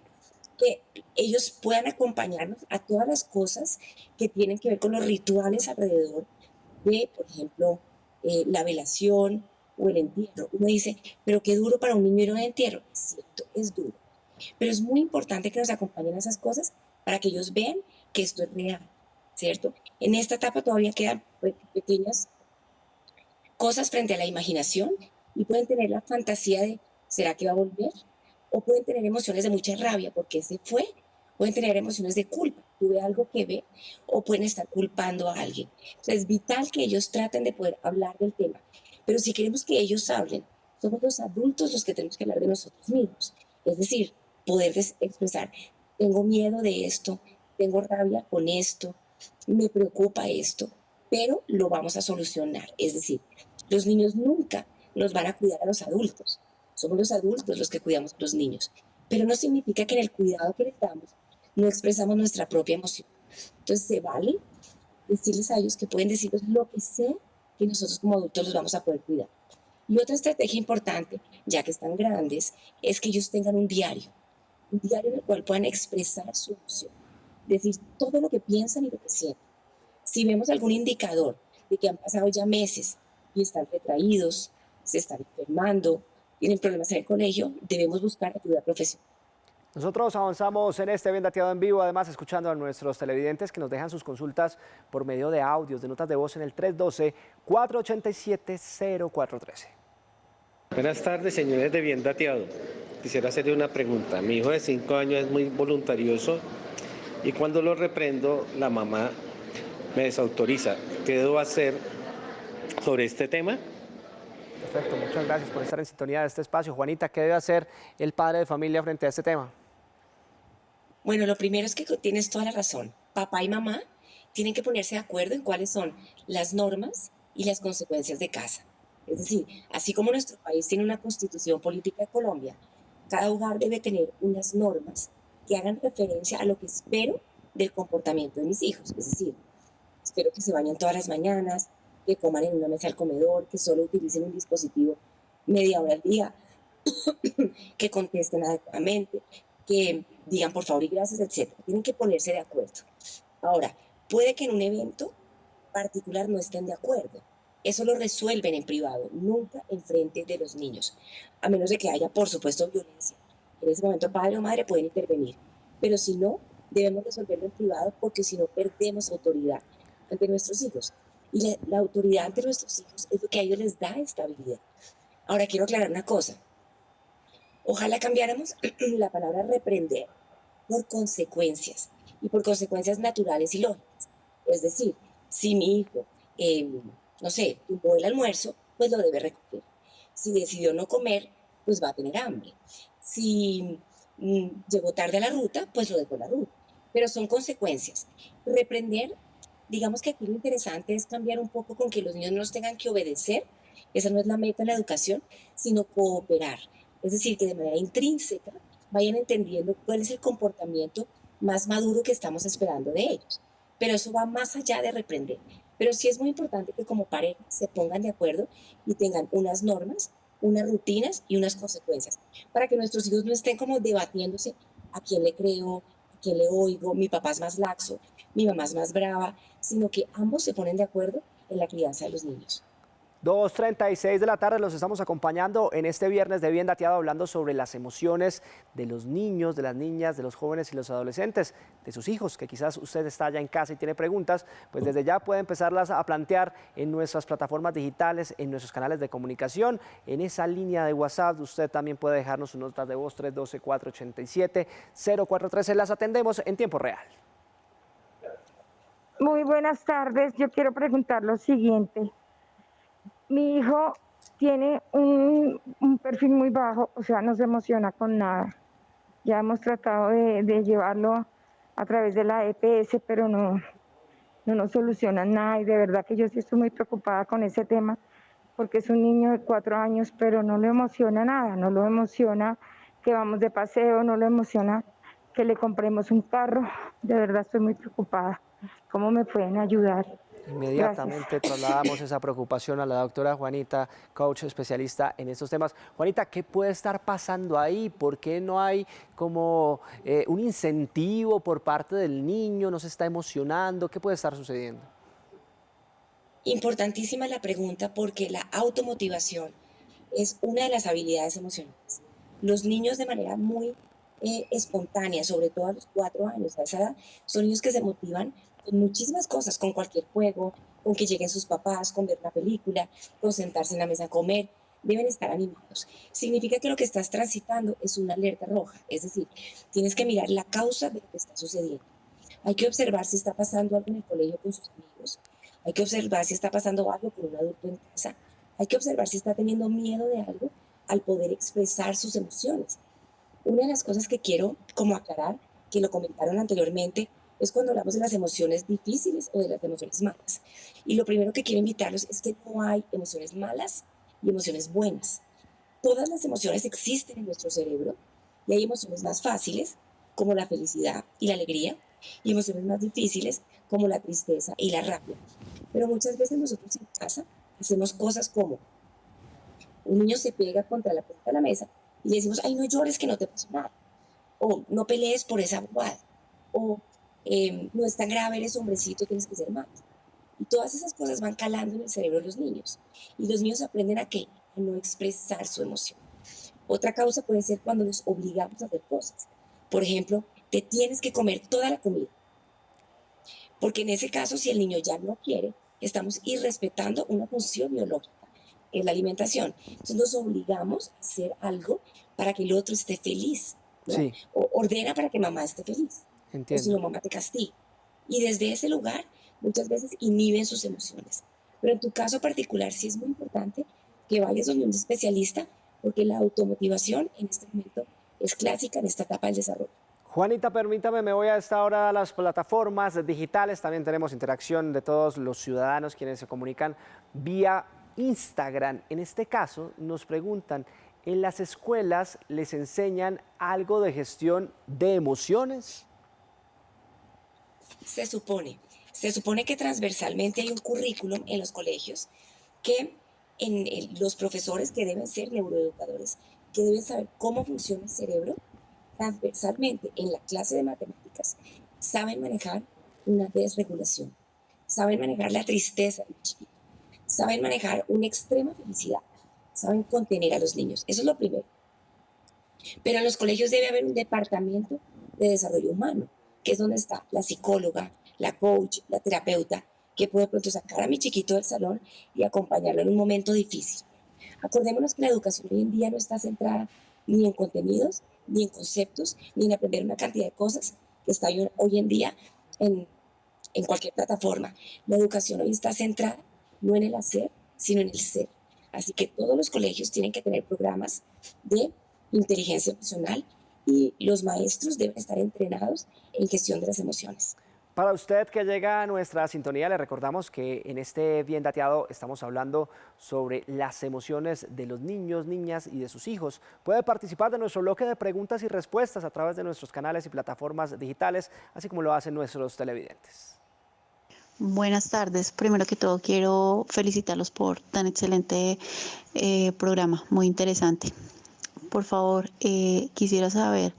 P: que ellos puedan acompañarnos a todas las cosas que tienen que ver con los rituales alrededor de, por ejemplo, la velación o el entierro. Uno dice, pero qué duro para un niño ir a un entierro. Es cierto, es duro. Pero es muy importante que nos acompañen a esas cosas para que ellos vean que esto es real, ¿cierto? En esta etapa todavía quedan pequeñas cosas frente a la imaginación y pueden tener la fantasía de, ¿será que va a volver? O pueden tener emociones de mucha rabia porque se fue. Pueden tener emociones de culpa, tuve algo que ver, o pueden estar culpando a alguien. Entonces es vital que ellos traten de poder hablar del tema. Pero si queremos que ellos hablen, somos los adultos los que tenemos que hablar de nosotros mismos. Es decir, poder expresar, tengo miedo de esto, tengo rabia con esto, me preocupa esto, pero lo vamos a solucionar. Es decir, los niños nunca nos van a cuidar a los adultos. Somos los adultos los que cuidamos a los niños. Pero no significa que en el cuidado que les damos no expresamos nuestra propia emoción. Entonces se vale decirles a ellos que pueden decirles lo que sea, que nosotros como adultos los vamos a poder cuidar. Y otra estrategia importante, ya que están grandes, es que ellos tengan un diario en el cual puedan expresar su emoción, decir todo lo que piensan y lo que sienten. Si vemos algún indicador de que han pasado ya meses y están retraídos, se están enfermando, tienen problemas en el colegio, debemos buscar ayuda profesional.
A: Nosotros avanzamos en este Bien Dateado en vivo, además escuchando a nuestros televidentes que nos dejan sus consultas por medio de audios, de notas de voz en el 312-487-0413.
R: Buenas tardes, señores de Bien Dateado. Quisiera hacerle una pregunta. Mi hijo de 5 años es muy voluntarioso y cuando lo reprendo, la mamá me desautoriza. ¿Qué debo hacer sobre este tema?
A: Perfecto, muchas gracias por estar en sintonía de este espacio. Juanita, ¿qué debe hacer el padre de familia frente a este tema?
P: Bueno, lo primero es que tienes toda la razón. Papá y mamá tienen que ponerse de acuerdo en cuáles son las normas y las consecuencias de casa. Es decir, así como nuestro país tiene una constitución política de Colombia, cada hogar debe tener unas normas que hagan referencia a lo que espero del comportamiento de mis hijos. Es decir, espero que se bañen todas las mañanas, que coman en una mesa al comedor, que solo utilicen un dispositivo media hora al día, que contesten adecuadamente, que digan por favor y gracias, etc. Tienen que ponerse de acuerdo. Ahora, puede que en un evento particular no estén de acuerdo. Eso lo resuelven en privado, nunca en frente de los niños, a menos de que haya, por supuesto, violencia. En ese momento, padre o madre pueden intervenir, pero si no, debemos resolverlo en privado porque si no, perdemos autoridad ante nuestros hijos. Y la autoridad ante nuestros hijos es lo que a ellos les da estabilidad. Ahora, quiero aclarar una cosa. Ojalá cambiáramos la palabra reprender por consecuencias, y por consecuencias naturales y lógicas. Es decir, si mi hijo, no sé, tumbó el almuerzo, pues lo debe recoger. Si decidió no comer, pues va a tener hambre. Si llegó tarde a la ruta, pues lo dejó en la ruta. Pero son consecuencias. Reprender, digamos que aquí lo interesante es cambiar un poco con que los niños no nos tengan que obedecer. Esa no es la meta en la educación, sino cooperar. Es decir, que de manera intrínseca vayan entendiendo cuál es el comportamiento más maduro que estamos esperando de ellos. Pero eso va más allá de reprender. Pero sí es muy importante que como pareja se pongan de acuerdo y tengan unas normas, unas rutinas y unas consecuencias, para que nuestros hijos no estén como debatiéndose a quién le creo, a quién le oigo, mi papá es más laxo, mi mamá es más brava, sino que ambos se ponen de acuerdo en la crianza de los niños.
A: 2:36 de la tarde, los estamos acompañando en este viernes de Bien Dateado, hablando sobre las emociones de los niños, de las niñas, de los jóvenes y los adolescentes, de sus hijos, que quizás usted está allá en casa y tiene preguntas, pues desde ya puede empezarlas a plantear en nuestras plataformas digitales, en nuestros canales de comunicación, en esa línea de WhatsApp. Usted también puede dejarnos sus notas de voz 312-487-0413, las atendemos en tiempo real.
S: Muy buenas tardes, yo quiero preguntar lo siguiente. Mi hijo tiene un perfil muy bajo, o sea, no se emociona con nada. Ya hemos tratado de llevarlo a través de la EPS, pero no nos solucionan nada y de verdad que yo sí estoy muy preocupada con ese tema porque es un niño de 4 años, pero no le emociona nada, no lo emociona que vamos de paseo, no le emociona que le compremos un carro. De verdad estoy muy preocupada. ¿Cómo me pueden ayudar?
A: Inmediatamente trasladamos esa preocupación a la doctora Juanita, coach especialista en estos temas. Juanita, ¿qué puede estar pasando ahí? ¿Por qué no hay como un incentivo por parte del niño? ¿No se está emocionando? ¿Qué puede estar sucediendo?
P: Importantísima la pregunta porque la automotivación es una de las habilidades emocionales. Los niños de manera muy espontánea, sobre todo a los 4 años, a esa edad, son niños que se motivan con muchísimas cosas, con cualquier juego, con que lleguen sus papás, con ver una película, con sentarse en la mesa a comer, deben estar animados. Significa que lo que estás transitando es una alerta roja, es decir, tienes que mirar la causa de lo que está sucediendo. Hay que observar si está pasando algo en el colegio con sus amigos, hay que observar si está pasando algo con un adulto en casa, hay que observar si está teniendo miedo de algo al poder expresar sus emociones. Una de las cosas que quiero como aclarar, que lo comentaron anteriormente, es cuando hablamos de las emociones difíciles o de las emociones malas. Y lo primero que quiero invitarlos es que no hay emociones malas y emociones buenas. Todas las emociones existen en nuestro cerebro y hay emociones más fáciles, como la felicidad y la alegría, y emociones más difíciles, como la tristeza y la rabia. Pero muchas veces nosotros en casa hacemos cosas como un niño se pega contra la puerta de la mesa y le decimos, ay, no llores que no te pasó nada, o no pelees por esa bobada, o no es tan grave, eres hombrecito, tienes que ser más. Y todas esas cosas van calando en el cerebro de los niños. Y los niños aprenden a ¿qué? A no expresar su emoción. Otra causa puede ser cuando los obligamos a hacer cosas. Por ejemplo, te tienes que comer toda la comida. Porque en ese caso, si el niño ya no quiere, estamos irrespetando una función biológica, que es la alimentación. Entonces nos obligamos a hacer algo para que el otro esté feliz, ¿no? Sí. O ordena para que mamá esté feliz. Entiendo. O si no, mamá te castiga. Y desde ese lugar, muchas veces inhiben sus emociones. Pero en tu caso particular, sí es muy importante que vayas donde un especialista, porque la automotivación en este momento es clásica en esta etapa del desarrollo.
A: Juanita, permítame, me voy a esta hora a las plataformas digitales. También tenemos interacción de todos los ciudadanos quienes se comunican vía Instagram. En este caso, nos preguntan, ¿en las escuelas les enseñan algo de gestión de emociones?
P: Se supone que transversalmente hay un currículum en los colegios que los profesores que deben ser neuroeducadores, que deben saber cómo funciona el cerebro, transversalmente en la clase de matemáticas, saben manejar una desregulación. Saben manejar la tristeza del chiquito. Saben manejar una extrema felicidad. Saben contener a los niños. Eso es lo primero. Pero en los colegios debe haber un departamento de desarrollo humano, que es donde está la psicóloga, la coach, la terapeuta, que puede pronto sacar a mi chiquito del salón y acompañarlo en un momento difícil. Acordémonos que la educación hoy en día no está centrada ni en contenidos, ni en conceptos, ni en aprender una cantidad de cosas que está hoy en día en cualquier plataforma. La educación hoy está centrada no en el hacer, sino en el ser. Así que todos los colegios tienen que tener programas de inteligencia emocional y los maestros deben estar entrenados en gestión de las emociones.
A: Para usted que llega a nuestra sintonía, le recordamos que en este Bien Dateado estamos hablando sobre las emociones de los niños, niñas y de sus hijos. Puede participar de nuestro bloque de preguntas y respuestas a través de nuestros canales y plataformas digitales, así como lo hacen nuestros televidentes.
T: Buenas tardes. Primero que todo quiero felicitarlos por tan excelente programa, muy interesante. Por favor, quisiera saber,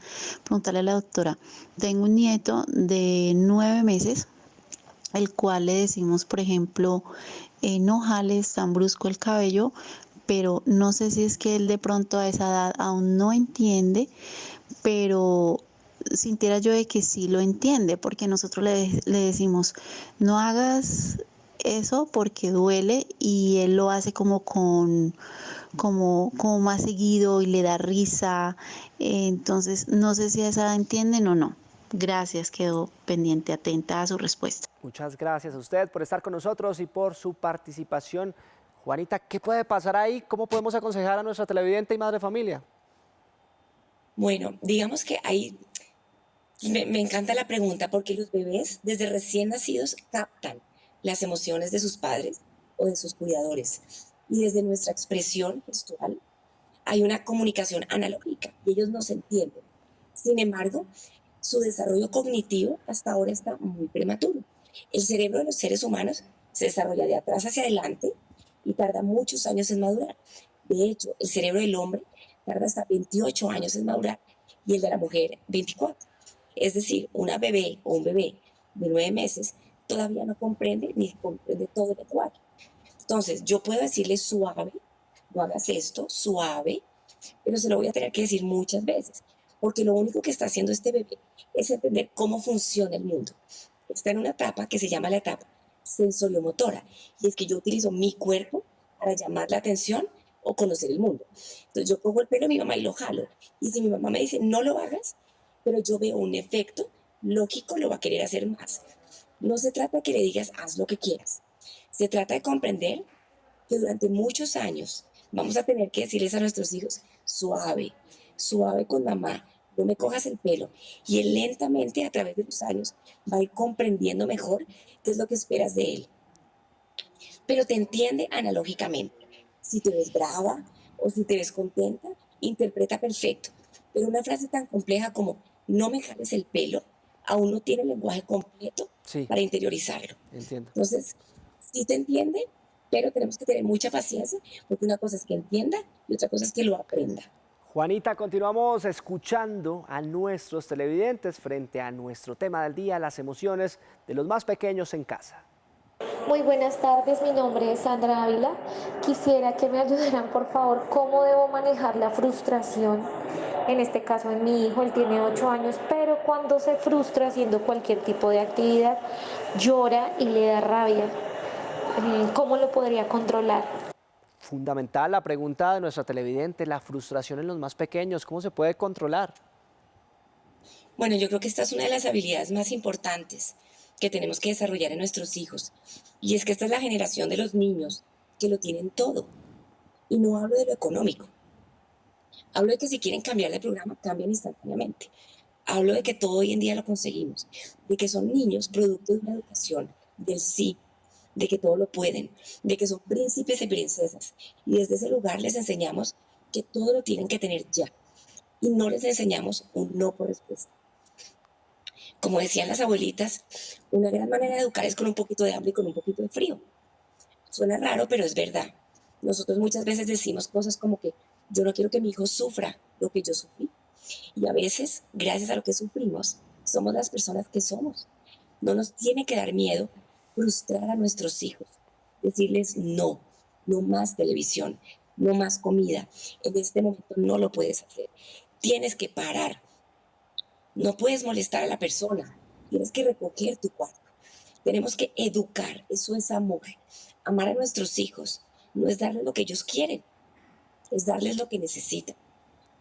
T: preguntarle a la doctora, tengo un nieto de 9 meses, el cual le decimos, por ejemplo, no jales tan brusco el cabello, pero no sé si es que él de pronto a esa edad aún no entiende, pero sintiera yo de que sí lo entiende, porque nosotros le decimos, no hagas eso porque duele, y él lo hace como más seguido y le da risa. Entonces no sé si esa entienden o no. Gracias, quedo pendiente, atenta a su respuesta.
A: Muchas gracias a usted por estar con nosotros y por su participación. Juanita, ¿qué puede pasar ahí? ¿Cómo podemos aconsejar a nuestra televidente y madre de familia?
P: Bueno, digamos que ahí me encanta la pregunta, porque los bebés desde recién nacidos captan las emociones de sus padres o de sus cuidadores. Y desde nuestra expresión gestual hay una comunicación analógica y ellos no se entienden. Sin embargo, su desarrollo cognitivo hasta ahora está muy prematuro. El cerebro de los seres humanos se desarrolla de atrás hacia adelante y tarda muchos años en madurar. De hecho, el cerebro del hombre tarda hasta 28 años en madurar y el de la mujer 24. Es decir, una bebé o un bebé de 9 meses todavía no comprende ni comprende todo el lenguaje. Entonces, yo puedo decirle suave, no hagas esto, suave, pero se lo voy a tener que decir muchas veces, porque lo único que está haciendo este bebé es entender cómo funciona el mundo. Está en una etapa que se llama la etapa sensoriomotora, y es que yo utilizo mi cuerpo para llamar la atención o conocer el mundo. Entonces, yo cojo el pelo de mi mamá y lo jalo, y si mi mamá me dice no lo hagas, pero yo veo un efecto lógico, lo va a querer hacer más. No se trata de que le digas haz lo que quieras. Se trata de comprender que durante muchos años vamos a tener que decirles a nuestros hijos, suave, suave con mamá, no me cojas el pelo. Y él lentamente, a través de los años, va a ir comprendiendo mejor qué es lo que esperas de él. Pero te entiende analógicamente. Si te ves brava o si te ves contenta, interpreta perfecto. Pero una frase tan compleja como, no me jales el pelo, aún no tiene el lenguaje completo para interiorizarlo.
A: Entiendo.
P: Entonces, sí te entiende, pero tenemos que tener mucha paciencia, porque una cosa es que entienda y otra cosa es que lo aprenda.
A: Juanita, continuamos escuchando a nuestros televidentes frente a nuestro tema del día, las emociones de los más pequeños en casa.
U: Muy buenas tardes, mi nombre es Sandra Ávila. Quisiera que me ayudaran, por favor, cómo debo manejar la frustración. En este caso, en mi hijo, él tiene 8 años, pero cuando se frustra haciendo cualquier tipo de actividad, llora y le da rabia. ¿Cómo lo podría controlar?
A: Fundamental la pregunta de nuestra televidente, la frustración en los más pequeños, ¿cómo se puede controlar?
P: Bueno, yo creo que esta es una de las habilidades más importantes que tenemos que desarrollar en nuestros hijos. Y es que esta es la generación de los niños que lo tienen todo. Y no hablo de lo económico. Hablo de que si quieren cambiar de programa, cambian instantáneamente. Hablo de que todo hoy en día lo conseguimos. De que son niños producto de una educación del sí, de que todo lo pueden, de que son príncipes y princesas. Y desde ese lugar les enseñamos que todo lo tienen que tener ya. Y no les enseñamos un no por respuesta. Como decían las abuelitas, una gran manera de educar es con un poquito de hambre y con un poquito de frío. Suena raro, pero es verdad. Nosotros muchas veces decimos cosas como que yo no quiero que mi hijo sufra lo que yo sufrí. Y a veces, gracias a lo que sufrimos, somos las personas que somos. No nos tiene que dar miedo frustrar a nuestros hijos, decirles no más televisión, no más comida, en este momento no lo puedes hacer, tienes que parar, no puedes molestar a la persona, tienes que recoger tu cuarto. Tenemos que educar, eso es amor. Amar a nuestros hijos no es darles lo que ellos quieren, es darles lo que necesitan.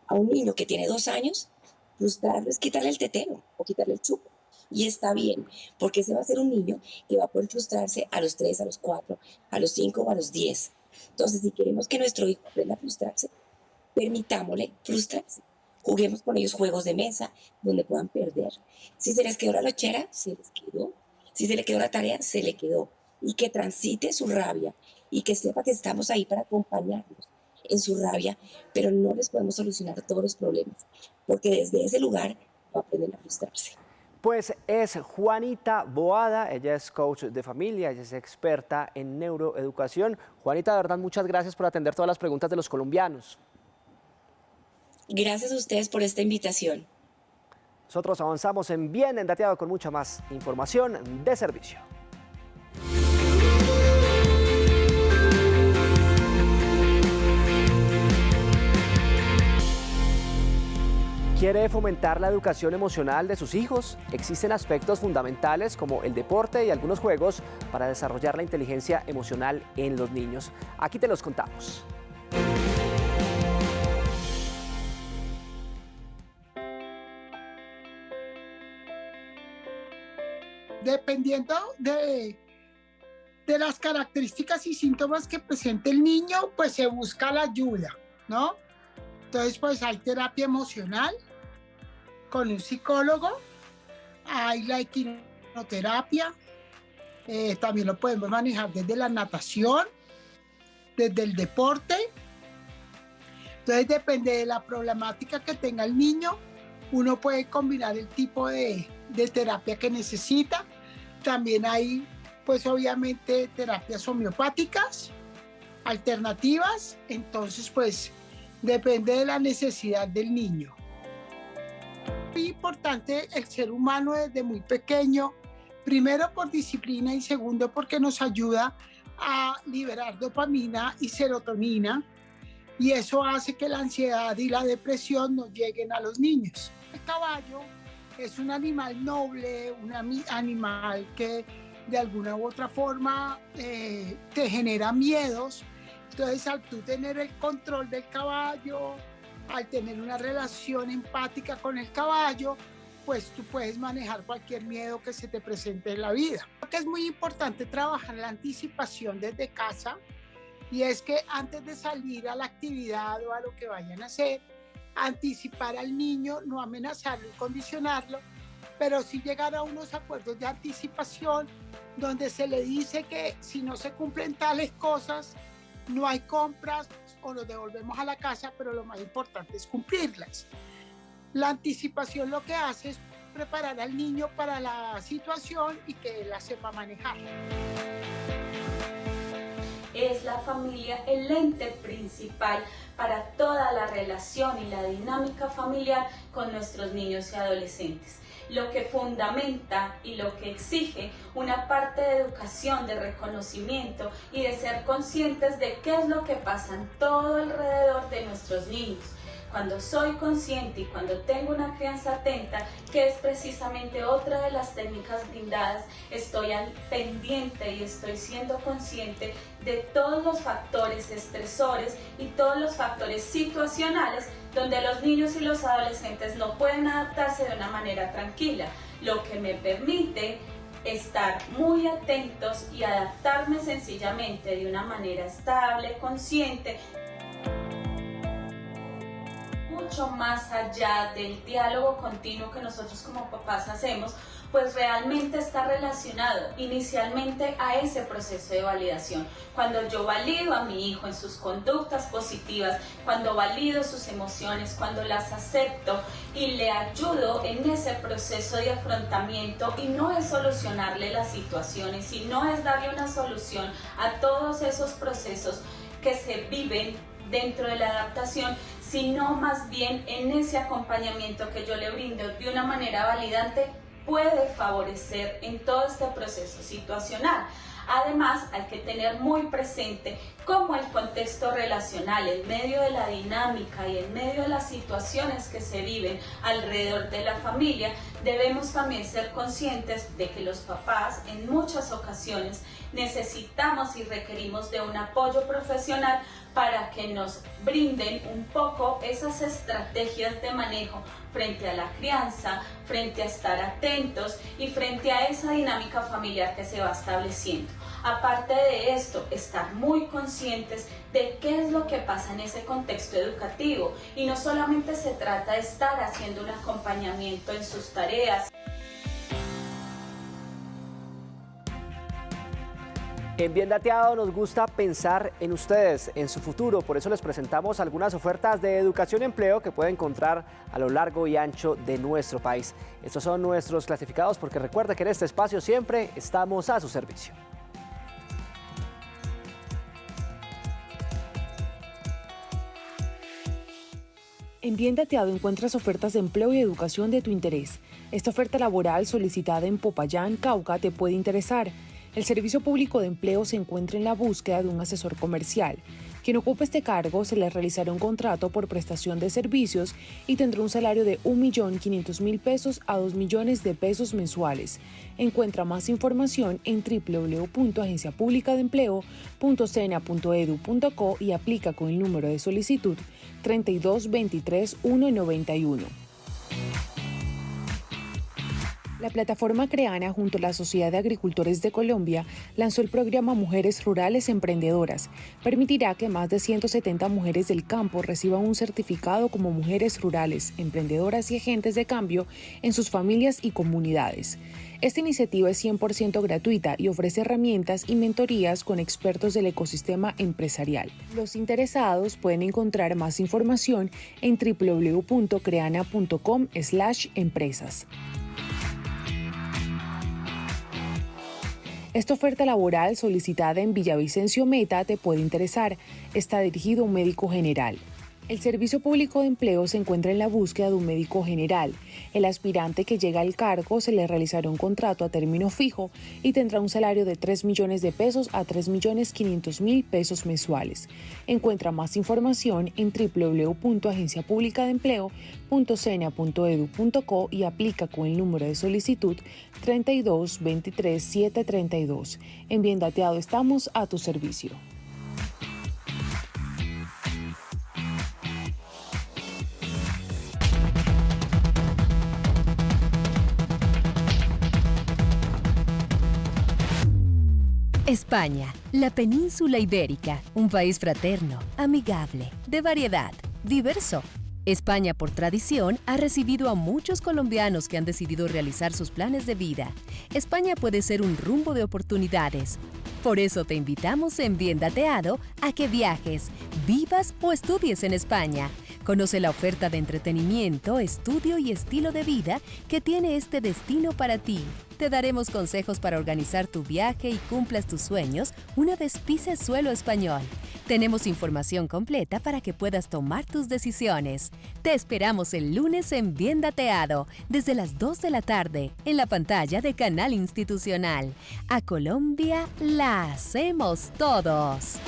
P: A un niño que tiene 2 años, frustrarlo es quitarle el tetero o quitarle el chupo. Y está bien, porque ese va a ser un niño que va a poder frustrarse a los 3, a los 4, a los 5 o a los 10. Entonces, si queremos que nuestro hijo aprenda a frustrarse, permitámosle frustrarse. Juguemos con ellos juegos de mesa donde puedan perder. Si se les quedó la lonchera, se les quedó. Si se le quedó la tarea, se le quedó. Y que transite su rabia y que sepa que estamos ahí para acompañarlos en su rabia, pero no les podemos solucionar todos los problemas, porque desde ese lugar no aprenden a frustrarse.
A: Pues es Juanita Boada, ella es coach de familia, ella es experta en neuroeducación. Juanita, de verdad, muchas gracias por atender todas las preguntas de los colombianos.
P: Gracias a ustedes por esta invitación.
A: Nosotros avanzamos en Bien Dateado con mucha más información de servicio. ¿Quiere fomentar la educación emocional de sus hijos? Existen aspectos fundamentales como el deporte y algunos juegos para desarrollar la inteligencia emocional en los niños. Aquí te los contamos.
D: Dependiendo de las características y síntomas que presente el niño, pues se busca la ayuda, ¿no? Entonces, pues hay terapia emocional con un psicólogo, hay la equinoterapia, también lo podemos manejar desde la natación, desde el deporte. Entonces, depende de la problemática que tenga el niño, uno puede combinar el tipo de terapia que necesita. También hay, pues obviamente, terapias homeopáticas, alternativas, entonces, pues, depende de la necesidad del niño. Es importante el ser humano desde muy pequeño, primero por disciplina y segundo porque nos ayuda a liberar dopamina y serotonina y eso hace que la ansiedad y la depresión no lleguen a los niños. El caballo es un animal noble, un animal que de alguna u otra forma te genera miedos. Entonces, al tú tener el control del caballo, al tener una relación empática con el caballo, pues tú puedes manejar cualquier miedo que se te presente en la vida. Creo que es muy importante trabajar la anticipación desde casa y es que antes de salir a la actividad o a lo que vayan a hacer, anticipar al niño, no amenazarlo y condicionarlo, pero sí llegar a unos acuerdos de anticipación donde se le dice que si no se cumplen tales cosas, no hay compras o los devolvemos a la casa, pero lo más importante es cumplirlas. La anticipación lo que hace es preparar al niño para la situación y que él la sepa manejar.
V: Es la familia el ente principal para toda la relación y la dinámica familiar con nuestros niños y adolescentes. Lo que fundamenta y lo que exige una parte de educación, de reconocimiento y de ser conscientes de qué es lo que pasa en todo alrededor de nuestros niños. Cuando soy consciente y cuando tengo una crianza atenta, que es precisamente otra de las técnicas brindadas, estoy al pendiente y estoy siendo consciente de todos los factores estresores y todos los factores situacionales donde los niños y los adolescentes no pueden adaptarse de una manera tranquila, lo que me permite estar muy atentos y adaptarme sencillamente de una manera estable, consciente, mucho más allá del diálogo continuo que nosotros como papás hacemos, pues realmente está relacionado inicialmente a ese proceso de validación. Cuando yo valido a mi hijo en sus conductas positivas, cuando valido sus emociones, cuando las acepto y le ayudo en ese proceso de afrontamiento, y no es solucionarle las situaciones, y no es darle una solución a todos esos procesos que se viven dentro de la adaptación, sino más bien en ese acompañamiento que yo le brindo de una manera validante, puede favorecer en todo este proceso situacional. Además, hay que tener muy presente cómo el contexto relacional, en medio de la dinámica y en medio de las situaciones que se viven alrededor de la familia, debemos también ser conscientes de que los papás en muchas ocasiones necesitamos y requerimos de un apoyo profesional para que nos brinden un poco esas estrategias de manejo frente a la crianza, frente a estar atentos y frente a esa dinámica familiar que se va estableciendo. Aparte de esto, estar muy conscientes de qué es lo que pasa en ese contexto educativo, y no solamente se trata de estar haciendo un acompañamiento en sus tareas.
A: En Bien Dateado nos gusta pensar en ustedes, en su futuro, por eso les presentamos algunas ofertas de educación y empleo que pueden encontrar a lo largo y ancho de nuestro país. Estos son nuestros clasificados, porque recuerda que en este espacio siempre estamos a su servicio.
B: En Bien Dateado encuentras ofertas de empleo y educación de tu interés. Esta oferta laboral solicitada en Popayán, Cauca, te puede interesar. El Servicio Público de Empleo se encuentra en la búsqueda de un asesor comercial. Quien ocupe este cargo se le realizará un contrato por prestación de servicios y tendrá un salario de 1.500.000 pesos a 2 millones de pesos mensuales. Encuentra más información en www.agenciapublicadeempleo.sena.edu.co y aplica con el número de solicitud 3223-191. La plataforma Creana, junto a la Sociedad de Agricultores de Colombia, lanzó el programa Mujeres Rurales Emprendedoras. Permitirá que más de 170 mujeres del campo reciban un certificado como mujeres rurales, emprendedoras y agentes de cambio en sus familias y comunidades. Esta iniciativa es 100% gratuita y ofrece herramientas y mentorías con expertos del ecosistema empresarial. Los interesados pueden encontrar más información en www.creana.com/empresas. Esta oferta laboral solicitada en Villavicencio Meta te puede interesar. Está dirigido a un médico general. El Servicio Público de Empleo se encuentra en la búsqueda de un médico general. El aspirante que llega al cargo se le realizará un contrato a término fijo y tendrá un salario de 3 millones de pesos a 3.500.000 pesos mensuales. Encuentra más información en www.agenciapublicadeempleo.sena.edu.co y aplica con el número de solicitud 3223-732. En Bien Dateado estamos a tu servicio.
E: España, la península ibérica, un país fraterno, amigable, de variedad, diverso. España, por tradición, ha recibido a muchos colombianos que han decidido realizar sus planes de vida. España puede ser un rumbo de oportunidades. Por eso te invitamos en Bien Dateado a que viajes, vivas o estudies en España. Conoce la oferta de entretenimiento, estudio y estilo de vida que tiene este destino para ti. Te daremos consejos para organizar tu viaje y cumplas tus sueños una vez pises suelo español. Tenemos información completa para que puedas tomar tus decisiones. Te esperamos el lunes en Bien Dateado, desde las 2 de la tarde, en la pantalla de Canal Institucional. A Colombia la hacemos todos.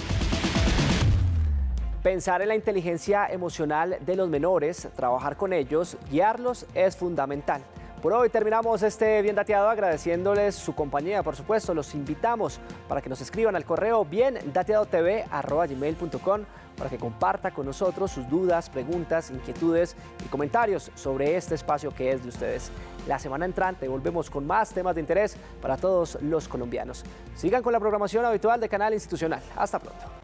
A: Pensar en la inteligencia emocional de los menores, trabajar con ellos, guiarlos es fundamental. Por hoy terminamos este Bien Dateado agradeciéndoles su compañía, por supuesto. Los invitamos para que nos escriban al correo biendateadotv@gmail.com para que comparta con nosotros sus dudas, preguntas, inquietudes y comentarios sobre este espacio que es de ustedes. La semana entrante volvemos con más temas de interés para todos los colombianos. Sigan con la programación habitual de Canal Institucional. Hasta pronto.